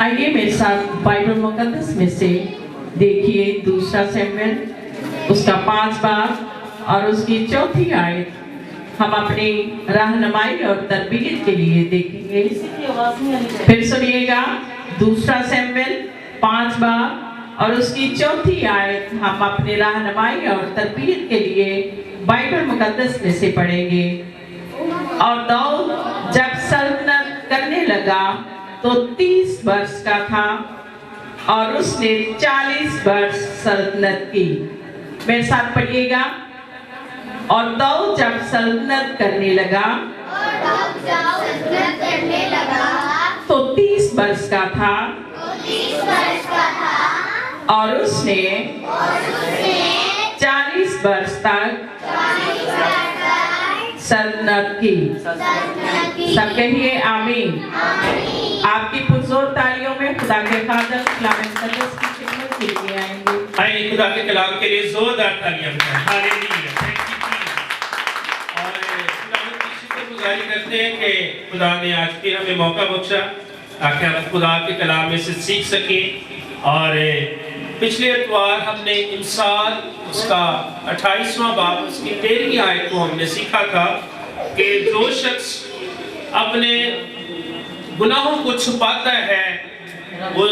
आइए मेरे साथ बाइबल मुकद्दस में से देखिए दूसरा शमूएल उसका 5 बाब और उसकी 4थी आयत हम अपनी रहनुमाई और तरबियत के लिए देखेंगे। फिर सुनिएगा, दूसरा शमूएल 5 बाब और उसकी 4थी आयत हम अपनी रहनुमाई और तरबियत के लिए बाइबल मुकद्दस में से पढ़ेंगे। और दाऊद जब सल्तनत करने लगा तो 30 वर्ष का था और उसने 40 वर्ष सल्तनत की। मेरे साथ पढ़िएगा। और दाऊद जब सल्तनत करने लगा तो 30 वर्ष का था और उसने 40 वर्ष तक सल्तनत की। सब कहिए आमीन। आपकी पुरजोर तालियों में खुदा के खादम कलाम मुकद्दस की खिदमत के लिए आएंगे। आइए खुदा के कलाम के लिए जोरदार तालियां बजाएं। Hallelujah, thank you. और खुदावंद की शुक्रगुजारी करते हैं कि खुदा ने आज फिर हमें मौका बख्शा ताकि हम खुदा के कलाम में से सीख सकें। और पिछले इतवार हमने इंसान उसका 28वां बाब उसकी 13वीं आयत को हमने सीखा था कि जो शख्स अपने गुनाहों को छुपाता है वो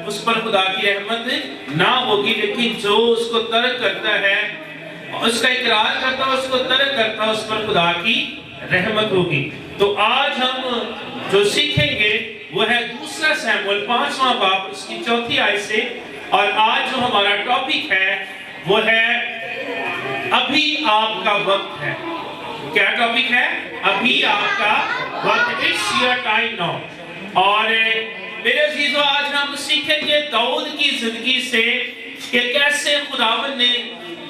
उस पर खुदा की रहमत ना होगी, लेकिन जो उसको तर्क करता है, उसका इकरार करता है, उसको तर्क करता है, उस पर खुदा की रहमत होगी। तो आज हम जो सीखेंगे वो है दूसरा शमूएल 5वां बाब उसकी 4थी आयत से। और आज जो हमारा टॉपिक है वो है अभी आपका वक्त है। क्या टॉपिक है? अभी आपका वक्त, इट्स योर टाइम नाउ। और मेरे अजीजों, आज हम सीखेंगे दाऊद की जिंदगी से कि कैसे खुदावंद ने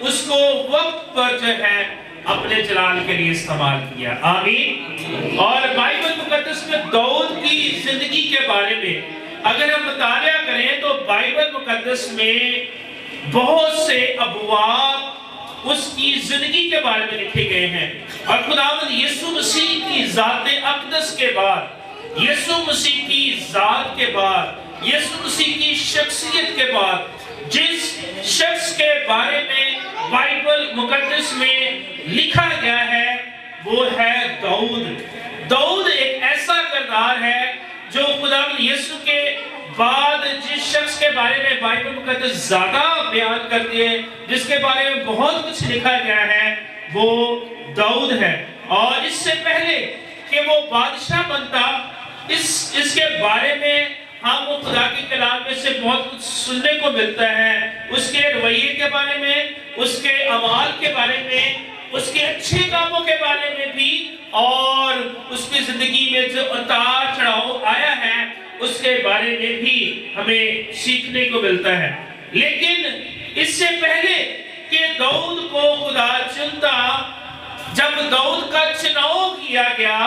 उसको वक्त पर जो है अपने जलाल के लिए इस्तेमाल किया। आमीन। और बाइबल मुकद्दस में दाऊद की जिंदगी के बारे में अगर हम मुतालिया करें तो बाइबल मुकद्दस में बहुत से अबवाब उसकी जिंदगी के बारे में लिखे गए हैं। और खुदावंद यीशु मसीह की ज़ात अक़दस के बाद, यीशु मसीह की ज़ात के बाद, यीशु मसीह की शख्सियत के बाद जिस शख्स के बारे में बाइबल मुकद्दस में लिखा गया है वो है दाऊद। दाऊद एक ऐसा किरदार है जो खुदावंद यीशु के बाद जिस शख्स के बारे में बाइबल मुकद्दस ज्यादा बयान करती है, जिसके बारे में बहुत कुछ लिखा गया है, वो दाऊद है। और इससे पहले कि वो बादशाह बनता, इसके बारे में हम खुदा के कलाम में से बहुत कुछ सुनने को मिलता है। उसके रवैये के बारे में, उसके अमाल के बारे में, उसके अच्छे कामों के बारे में भी, और उसकी जिंदगी में जो उतार चढ़ाव आया है उसके बारे में भी हमें सीखने को मिलता है। लेकिन इससे पहले कि दाऊद को खुदा चुनता, जब दाऊद का चुनाव किया गया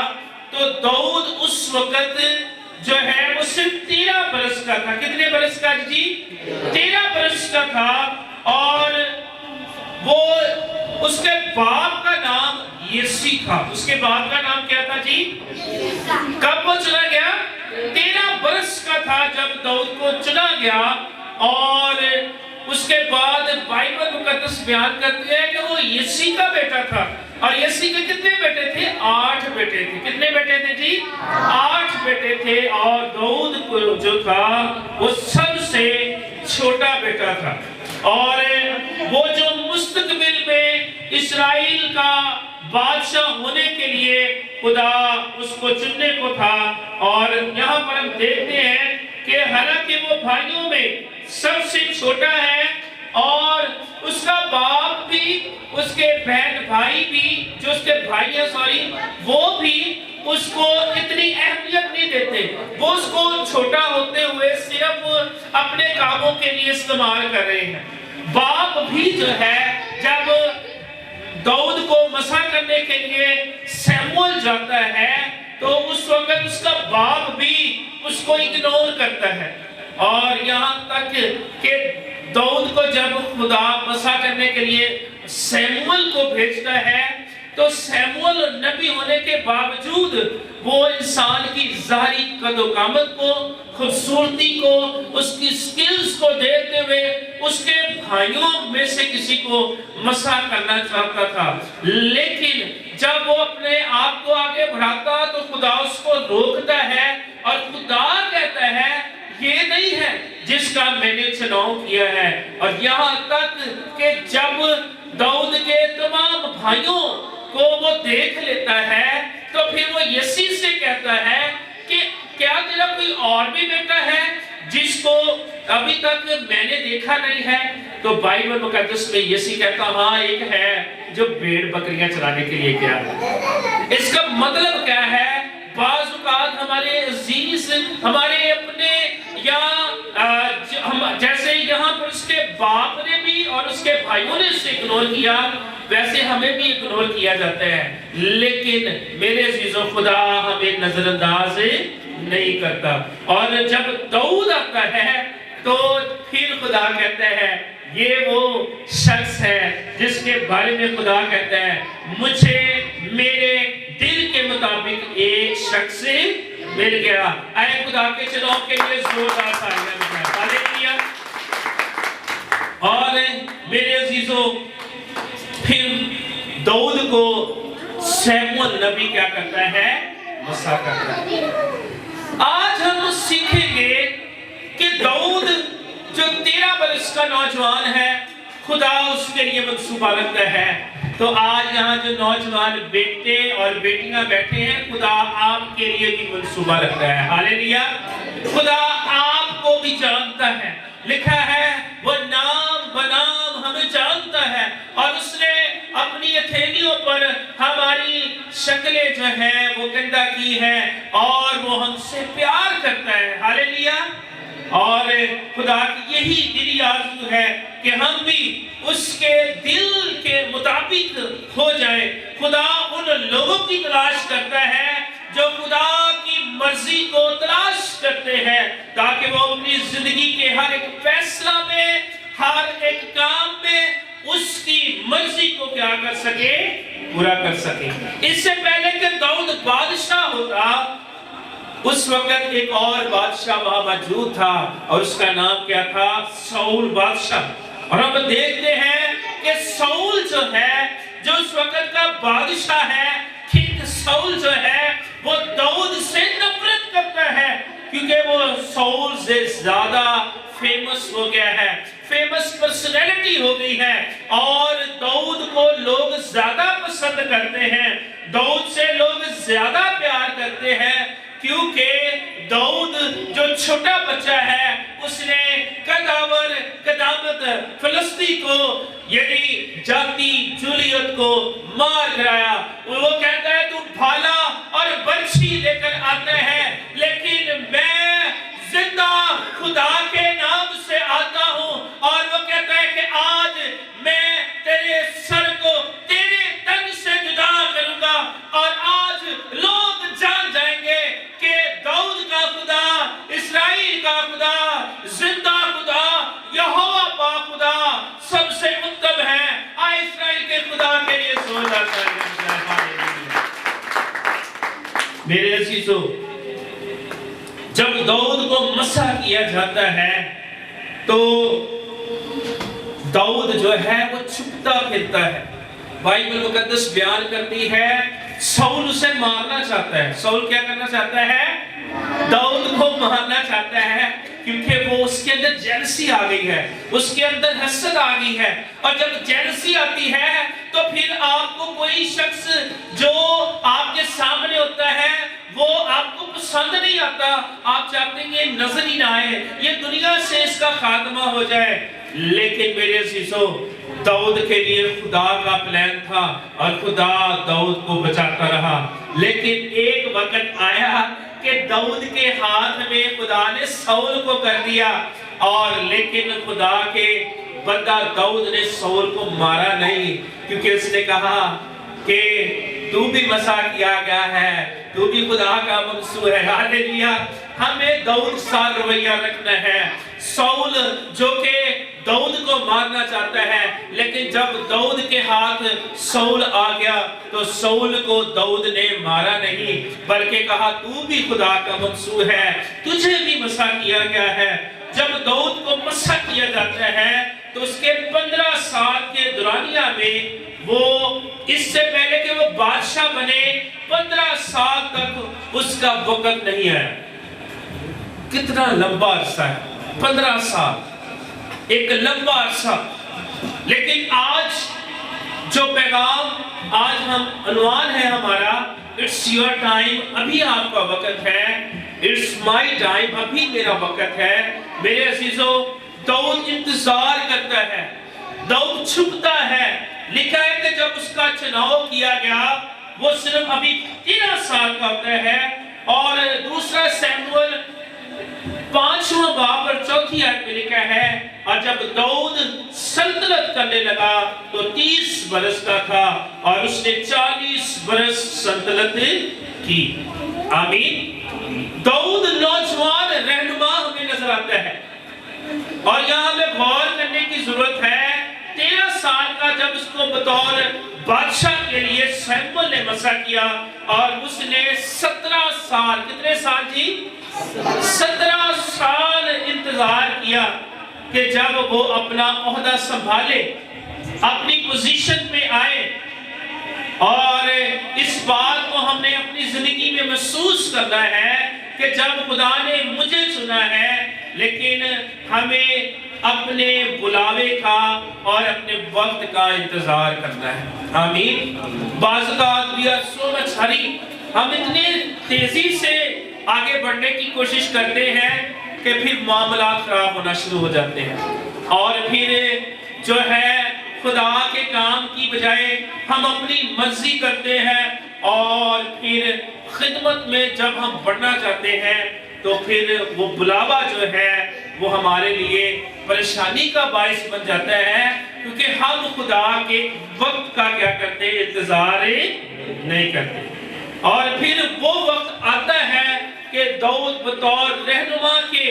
तो दाऊद उस वक्त जो है वो सिर्फ 13 बरस का था। कितने बरस का जी? 13 बरस का था। और वो उसके बाप का नाम यिसी था। उसके बाप का नाम क्या था जी? कब वो चुना गया? 13 बरस का था जब दाऊद को चुना गया। और उसके बाद बाइबल मुकद्दस बयान करती है कि वो यिसी का बेटा था। और यिसी के कितने बेटे थे? 8 बेटे थे। कितने बेटे थे जी? 8 बेटे थे। और दाऊद को जो था वो सबसे छोटा बेटा था। और वो जो मुस्तकबिल में इस्राएल का बादशाह होने के लिए खुदा उसको चुनने को था। और यहाँ पर हम देखते हैं कि हालांकि वो भाइयों में सबसे छोटा है और उसका बाप भी, उसके बहन भाई भी, जो उसके भाई है वो भी उसको इतनी अहमियत नहीं देते। वो उसको छोटा होते हुए सिर्फ अपने कामों के लिए इस्तेमाल कर रहे हैं। बाप भी जो है जब दाऊद को मसा करने के लिए शमूएल जाता है तो उस वक्त उसका बाप भी उसको इग्नोर करता है। और यहाँ तक कि दाऊद को जब खुदा मसा करने के लिए शमूएल को भेजता है तो शमूएल नबी होने के बावजूद वो इंसान की ज़ाहिरी कदो-कामत को, खूबसूरती को, उसकी स्किल्स को देखते हुए उसके भाइयों में से किसी को मसा करना चाहता था। लेकिन जब वो अपने आप को आगे बढ़ाता तो खुदा उसको रोकता है और खुदा कहता है ये नहीं है जिसका मैंने चुनाव किया है। और यहाँ तक कि जब दाऊद के तमाम भाइयों को वो देख लेता है तो फिर वो यसी से कहता है कि क्या तेरा कोई और भी बेटा है जिसको अभी तक मैंने देखा नहीं है? तो बाइबल मुकद्दस में यसी कहता हाँ एक है जो भेड़ बकरियां चराने के लिए गया। इसका मतलब क्या है? बाज़ औक़ात हमारे अजीज, हमारे अपने या हम जैसे यहाँ पर उसके बाप ने भी और उसके भाइयों ने उसे इग्नोर किया, वैसे हमें भी इग्नोर किया जाता है। लेकिन मेरे अजीजों, खुदा हमें नजरअंदाज नहीं करता। और जब दाऊद आता है तो फिर खुदा कहता है ये वो शख्स है जिसके बारे में खुदा कहता है मुझे मेरे दिल के मुताबिक एक शख्स मिल गया। आए खुदा के चुनाव के लिए जोरदार तालियां हालेलुया। और मेरे अजीजों, फिर दाऊद को शमूएल नबी क्या करता है? मसा करता है। आज हम सीखेंगे कि दाऊद जो 13 बरस का नौजवान है, खुदा उसके लिए मंसूबा रखता है। तो आज यहाँ जो नौजवान बेटे और बेटियां बैठे हैं, खुदा आपके लिए भी मंसूबा रखता है। हालेलुया। खुदा आपको भी जानता है। लिखा है वो नाम बनाम हमें जानता है और उसने अपनी हथेलियों पर हमारी शक्लें जो है वो गंदा की है और वो हमसे प्यार करता है। हालेलुया। और खुदा की यही दिली आरज़ू है कि हम भी उसके दिल के मुताबिक हो जाए। खुदा उन लोगों की तलाश करता है जो खुदा की मर्जी को तलाश करते हैं, ताकि वो अपनी जिंदगी के हर एक फैसला में, हर एक काम में उसकी मर्जी को क्या कर सके? पूरा कर सके। इससे पहले कि दाऊद बादशाह होता, उस वक्त एक और बादशाह वहां मौजूद था और उसका नाम क्या था? शाऊल बादशाह। और हम देखते हैं कि शाऊल जो है, जो उस वक्त का बादशाह है, किंग शाऊल जो है, वो दाऊद से नफरत करता है क्योंकि वो शाऊल से ज्यादा फेमस हो गया है, फेमस पर्सनैलिटी हो गई है और दाऊद को लोग ज्यादा पसंद करते हैं, दाऊद से लोग ज्यादा प्यार करते हैं क्योंकि दाऊद जो छोटा बच्चा है उसने कदावर कदामत फिलिस्ती को यदि जाती जूलियत को मार गिराया। वो कहता है तू भाला और बर्छी लेकर आता है, लेकिन मैं जिंदा खुदा के नाम से आता हूँ। और वो कहता है कि आज मैं तेरे सर को तेरे तन से जुदा करूंगा और आज लोग जान जाएंगे कि दाऊद का खुदा, इस्राएल का खुदा, जिंदा खुदा, यहोवा पाक खुदा सबसे उत्तम है। आए इस्राएल के खुदा के लिए जोरदार तालियां। मेरे अजीजों, जब दाऊद को मसा किया जाता है तो दाऊद जो है वो छुपता फिरता है। बाइबल मुकद्दस बयान करती है शाऊल उसे मारना चाहता है। शाऊल क्या करना चाहता है? दाऊद को मारना चाहता है क्योंकि वो उसके अंदर जेलसी आ गई है, उसके अंदर हसद आ गई है। और जब जेलसी आती है तो फिर आपको कोई शख्स जो आपके सामने होता है वो आपको पसंद नहीं आता, आप चाहते हैं ये नजर ही ना आए, ये दुनिया से इसका खात्मा हो जाए। लेकिन मेरे अजीजों, दाऊद के लिए खुदा का प्लान था और खुदा दाऊद को बचाता रहा। लेकिन एक वक्त आया कि दाऊद के हाथ में खुदा ने शाऊल को कर दिया और लेकिन खुदा के बंदा दाऊद ने शाऊल को मारा नहीं, क्योंकि उसने कहा कि तू भी मसा किया गया है, तू भी खुदा का मंसूर है। हालेलुया। हमें दाऊद सा रवैया रखना है। शाऊल जो के दाऊद को मारना चाहता है, लेकिन जब दाऊद के हाथ शाऊल आ गया तो शाऊल को दाऊद ने मारा नहीं, बल्कि कहा तू भी खुदा का मंसूर है, तुझे भी मसा किया गया है। जब दाऊद को मसा किया जाता है तो उसके 15 साल के दौरानिया में, वो इससे पहले कि वो बादशाह बने, 15 साल तक उसका वक्त नहीं आया। कितना लंबा अरसा है 15 साल, एक लंबा अरसा। लेकिन आज जो पैगाम, आज हम अनुमान है हमारा, इट्स योर टाइम, अभी आपका वक्त है, इट्स माई टाइम, अभी मेरा वक्त है। मेरे अजीजों, दाऊद इंतजार करता है, दाऊद छुपता है। लिखा है कि जब उसका चुनाव किया गया वो सिर्फ अभी 13 साल का होता है। और दूसरा सैमुएल 5वां बाब और 4थी आयत में लिखा है, और जब दाऊद सल्तनत करने लगा तो 30 बरस का था और उसने 40 बरस सल्तनत की। आमीन। दाऊद नौजवान रहनुमा हमें नजर आता है, और यहाँ हमें गौर करने की जरूरत है। 13 साल का जब उसको बतौर बादशाह के लिए सैमुएल ने मसा किया, और उसने 17 साल, कितने साल जी? 17 साल इंतजार किया कि जब वो अपना ओहदा संभाले, अपनी पोजीशन पे आए। और इस बात को हमने अपनी जिंदगी में महसूस करना है कि जब खुदा ने मुझे चुना है, लेकिन हमें अपने बुलावे का और अपने वक्त का इंतजार करना है। आमीन। बाज़ वी आर सो मच हरी, हम इतने तेजी से आगे बढ़ने की कोशिश करते हैं कि फिर मामला खराब होना शुरू हो जाते हैं, और फिर जो है खुदा के काम की बजाय हम अपनी मर्जी करते हैं, और फिर खिदमत में जब हम बढ़ना चाहते हैं तो फिर वो बुलावा जो है वो हमारे लिए परेशानी का बायस बन जाता है, क्योंकि हम खुदा के वक्त का क्या करते, इंतजार नहीं करते। और फिर वो वक्त आता है कि दाऊद बतौर रहनुमा के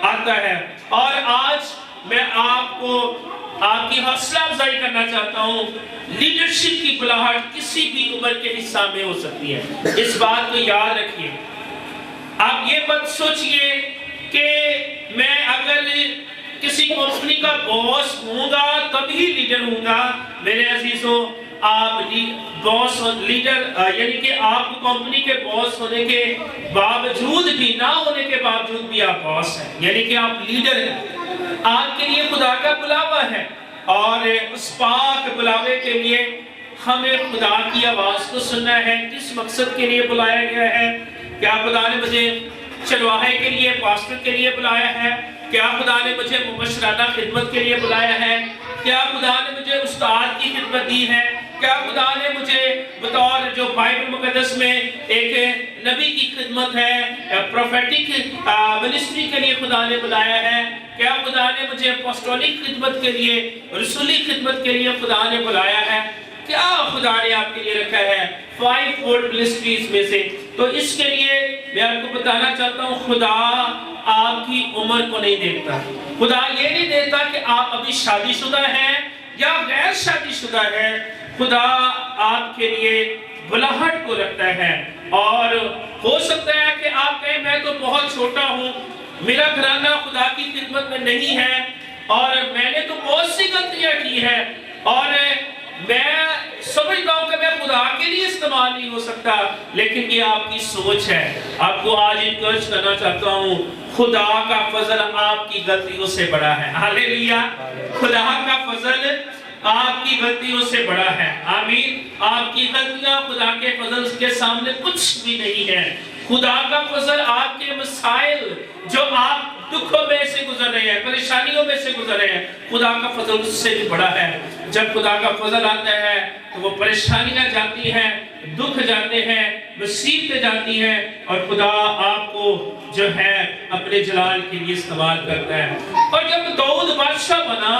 आता है। और आज मैं आपको आपकी हौसला अफजाई करना चाहता हूँ, लीडरशिप की बुलाहट किसी भी उम्र के हिस्सा में हो सकती है, इस बात को याद रखिए। आप ये मत सोचिए कि मैं अगर किसी कंपनी का बॉस हूँगा तभी लीडर हूँगा। मेरे अजीजों, आप बॉस और लीडर यानी कि आप कंपनी के बॉस होने के बावजूद भी, ना होने के बावजूद भी आप बॉस हैं, यानी कि आप लीडर हैं। आपके लिए खुदा का बुलावा है, और उस पाक बुलावे के लिए हमें खुदा की आवाज को सुनना है। किस मकसद के लिए बुलाया गया है? क्या खुदा ने मुझे चरवाहे के लिए, पास्टर के लिए बुलाया है? क्या खुदा ने मुझे मुबशराना खिदमत के लिए बुलाया है? क्या खुदा ने मुझे उस्ताद की खिदमत दी है? क्या खुदा ने मुझे बतौर जो बाइबल मुकद्दस में एक नबी की खिदमत है, प्रोफेटिक मिनिस्ट्री के लिए खुदा ने बुलाया है? क्या खुदा ने मुझे अपोस्टोलिक खिदमत के लिए, रसूली खिदमत के लिए खुदा ने बुलाया है? क्या खुदा ने आपके लिए रखा है 5 फोल्ड मिनिस्ट्रीज में से? तो इसके लिए मैं आपको बताना चाहता हूँ, खुदा आपकी उम्र को नहीं देखता। खुदा ये नहीं देखता कि आप अभी शादीशुदा हैं या गैर शादीशुदा हैं। खुदा आपके लिए बुलाहट को रखता है। और हो सकता है कि आप कहें मैं तो बहुत छोटा हूँ, मेरा घराना खुदा की खिदमत में नहीं है, और मैंने तो बहुत सी गलतियां की है, और मैं समझता हूं कि मैं खुदा के लिए इस्तेमाल नहीं हो सकता। लेकिन ये आपकी सोच है। आपको आज इनकरेज करना चाहता हूं, खुदा का फजल आपकी गलतियों से बड़ा है। हालेलुया। खुदा का फजल आपकी गलतियों से बड़ा है। आमीन। आपकी गलतियां खुदा के फजल के सामने कुछ भी नहीं है। खुदा का फजल आपके मसाइल जो आप दुखों में से गुजर रहे हैं, परेशानियों में से गुजर रहे हैं, खुदा का फजल उससे भी बड़ा है। जब खुदा का फजल आता है तो वो परेशानियां जाती हैं, दुख जाते हैं, मुसीबतें जाती हैं, और खुदा आपको जो है अपने जलाल के लिए इस्तेमाल करता है। और जब दाऊद बादशाह बना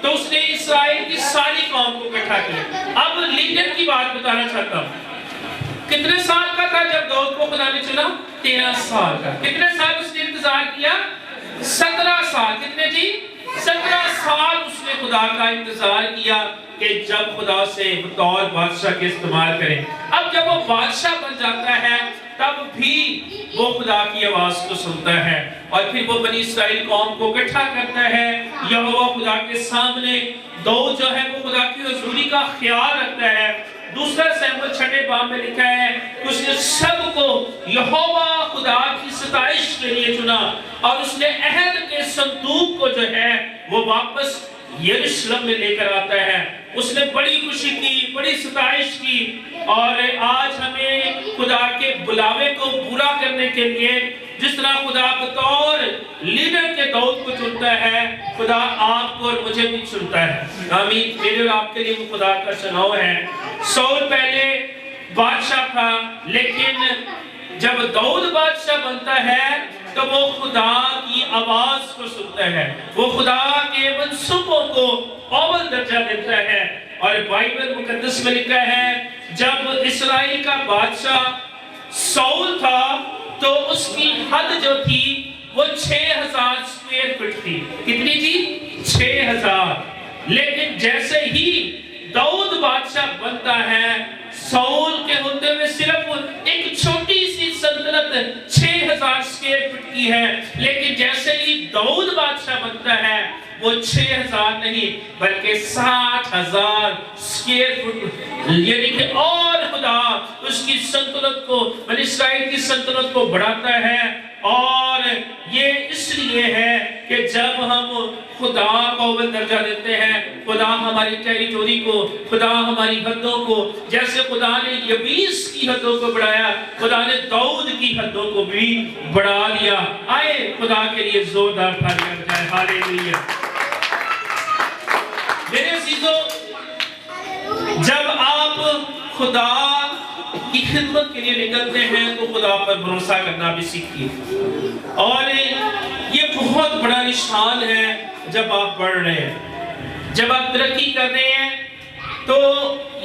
तो उसने इस्राएल की सारी कौम को इकट्ठा किया। अब लीडर की बात बताना चाहता हूँ। कितने साल का था जब दाऊद को खुदा ने चुना? 13 साल का। कितने साल उसने इंतजार किया? 17 साल। कितने जी? 17 साल उसने खुदा का इंतजार किया कि जब खुदा से बतौर बादशाह के इस्तेमाल करें। अब जब वो बादशाह बन जाता है तब भी वो खुदा की आवाज को सुनता है और फिर वो बनी इस्राएल कौम को इकट्ठा करता है। यहोवा खुदा के सामने दाऊद जो है वो खुदा की हुजूरी का ख्याल रखता है। दूसरा सैमुएल 6 बाब में लिखा है कि उसने सबको यहोवा खुदा की सताइश के लिए चुना और उसने अहद के संदूक को जो है वो वापस यरूशलेम में लेकर आता है। उसने बड़ी खुशी की, बड़ी सताइश की और आज हमें खुदा के बुलावे को पूरा करने के लिए जिस तरह खुदा बतौर लीडर के दाऊद को चुनता है, खुदा आपको और मुझे भी चुनता है। आमीन। मेरे और आपके लिए वो खुदा का चुनाव है। सौल पहले बादशाह था, लेकिन जब दाऊद बादशाह बनता है तो वो खुदा की आवाज को सुनता है, वो खुदा के मंसूबों को अव्वल दर्जा देता है। और बाइबल मुकद्दस में लिखा है जब इस्राएल का बादशाह सौल था तो उसकी हद जो थी वो 6000 स्क्वायर फीट थी। कितनी थी? 6000। लेकिन जैसे ही दाऊद बादशाह बनता है, सौल के होते हुए सिर्फ एक छोटी सी सल्तनत 6000 स्क्वायर फीट की है, लेकिन जैसे ही दाऊद बादशाह बनता है वो 6000 नहीं बल्कि 60,000 स्क्वायर फुट, यानी कि और खुदा उसकी सल्तनत को, इस्राएल की सल्तनत को बढ़ाता है। और ये इसलिए है कि जब हम खुदा को अव्वल दर्जा देते हैं, खुदा हमारी टेरिटोरी को, खुदा हमारी हदों को, जैसे खुदा ने यबीस की हदों को बढ़ाया, खुदा ने दाऊद की हदों को भी बढ़ा दिया। आए खुदा के लिए जोरदार तालियां बजाएं। हालेलुया। मेरे अजीजों, जब आप खुदा की खिदमत के लिए निकलते हैं तो खुदा पर भरोसा करना भी सीखिए। और ये बहुत बड़ा निशान है जब आप बढ़ रहे हैं, जब आप तरक्की कर रहे हैं, तो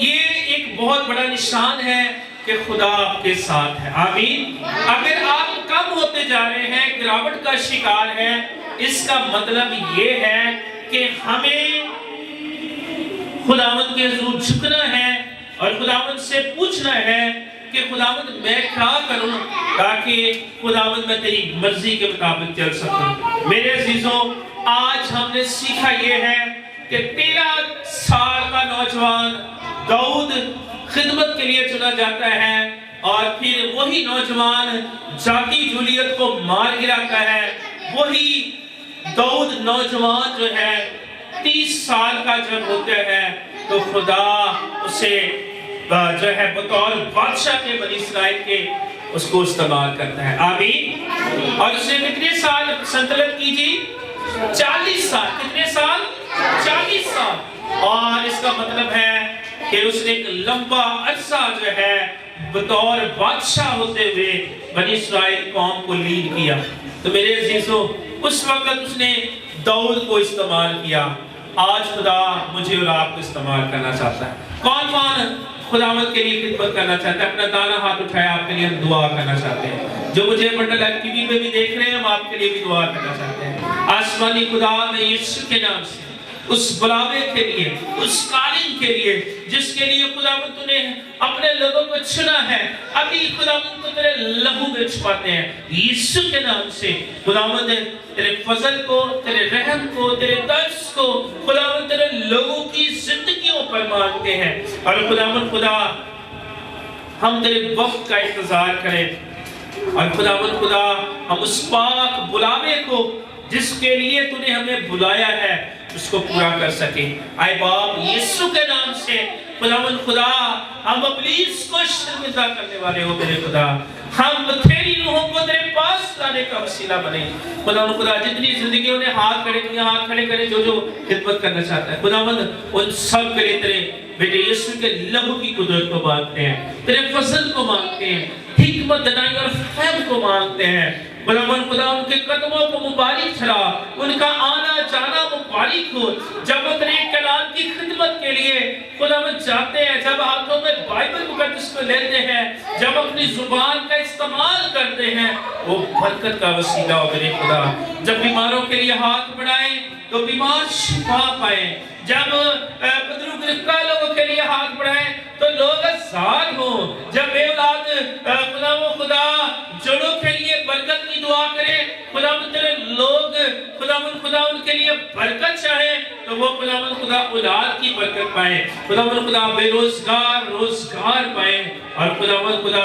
ये एक बहुत बड़ा निशान है कि खुदा आपके साथ है। आमीन। अगर आप कम होते जा रहे हैं, गिरावट का शिकार है, इसका मतलब ये है कि हमें खुदावंद के हुजूर झुकना है और खुदावंद से पूछना है कि खुदावंद मैं क्या करूं ताकि खुदावंद मैं तेरी मर्जी के मुताबिक चल सकूं। मेरे अजीजों, आज हमने सीखा यह है कि 13 साल का नौजवान दाऊद खिदमत के लिए चुना जाता है और फिर वही नौजवान जाकी जूलियत को मार गिराता है। वही दाऊद नौजवान जो है 30 साल का जब होता है तो खुदा उसे जो है बतौर बादशाह के बनी इस्राएल के उसको इस्तेमाल करता है। आमीन। और उसने कितने साल सल्तनत की थी? 40 साल। कितने साल? 40 साल। और इसका मतलब है कि उसने एक लंबा अरसा जो है बतौर बादशाह होते हुए बनी इस्राएल कौम को लीड किया। तो मेरे अजीजों, उस वक्त उसने दाऊद को इस्तेमाल किया। आज खुदा मुझे और आपको इस्तेमाल करना चाहता है। कौन कौन खुदावंद के लिए खिदमत करना चाहता है? अपना दाना हाथ उठाया, आपके लिए हम दुआ करना चाहते हैं। जो मुझे मंडल टीवी पे भी देख रहे हैं, हम आपके लिए भी दुआ करना चाहते हैं। आसमानी खुदा में यीशु के नाम से उस बुलावे के लिए, उस कालीन के लिए जिसके लिए खुदावंद तूने अपने लोगों को चुना है, अभी खुदावंद को तेरे लहू में छुपाते हैं। यीशु के नाम से खुदावंद तेरे फजल को, तेरे रहम को, तेरे दर्द को खुदावंद तेरे लोगों की जिंदगियों पर मांगते हैं। और खुदावंद खुदा, हम तेरे वक्त का इंतजार करें और खुदावंद खुदा हम उस पाक बुलावे को जिसके लिए तूने हमें बुलाया है उसको पूरा कर सके। आए बाप यीशु के नाम से खुदावंद खुदा, हम इब्लीस को शर्मिंदा करने वाले हो मेरे खुदा, हम तेरी रूहों को तेरे पास लाने का वसीला बने। खुदावंद खुदा, जितनी जिंदगियों ने हाथ खड़े किए, हाथ खड़े करे, जो जो खिदमत करना चाहता है खुदावंद, उन सब के लिए तेरे बेटे यीशु के लहू की कुदरत को मांगते हैं, तेरे फजल को मांगते हैं, हिकमत दनाई और फहम को मांगते हैं। खुदा उनके कदमों को मुबारक ठहरा, उनका आना जाना मुबारक हो। जब वो तेरे कलाम की खिदमत के लिए खुदा में जाते हैं, जब हाथों में बाइबल मुकद्दस को लेते हैं, जब अपनी जुबान का इस्तेमाल करते हैं, वो बरकत का वसीला हो मेरे खुदा। जब बीमारों के लिए हाथ बढ़ाएं, तो बीमार शिफा पाए। जब बुजुर्ग रिफ्का लोगों के लिए हाथ बढ़ाए तो लोग आजाद हो। जब बेऔलाद खुदा जड़ों के लिए बरकत की दुआ करे, खुदा लोग खुदा उनके लिए बरकत चाहे तो वो खुदा औलाद की बरकत पाए। खुदा बेरोजगार रोजगार पाए और खुदा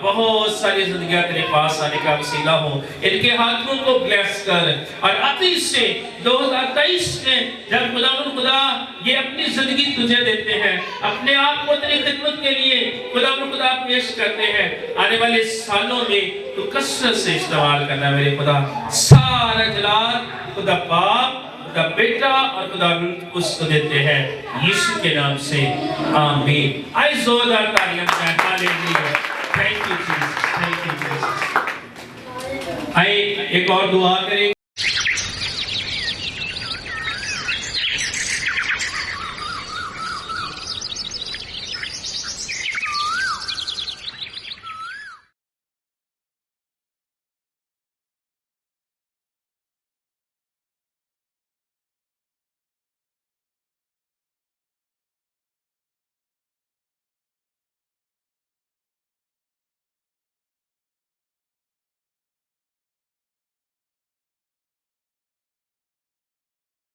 बहुत सारी जिंदगियां तेरे पास आने का वसीला हो। इनके हाथों को ब्लेस कर और अति से 2023 में जब खुदा ये अपनी जिंदगी तुझे देते हैं, अपने आप को तेरी खिदमत के लिए खुदा पेश करते हैं, आने वाले सालों में तू कसरत से इस्तेमाल करना मेरे खुदा। सारा जलाल खुदा बाप, खुदा बेटा और खुदा उसको देते हैं यीशु के नाम से, आमीन। आइए जोरदार तालियां बजाएं। Hallelujah, thank you Jesus, thank you Jesus. आइए एक और दुआ करें।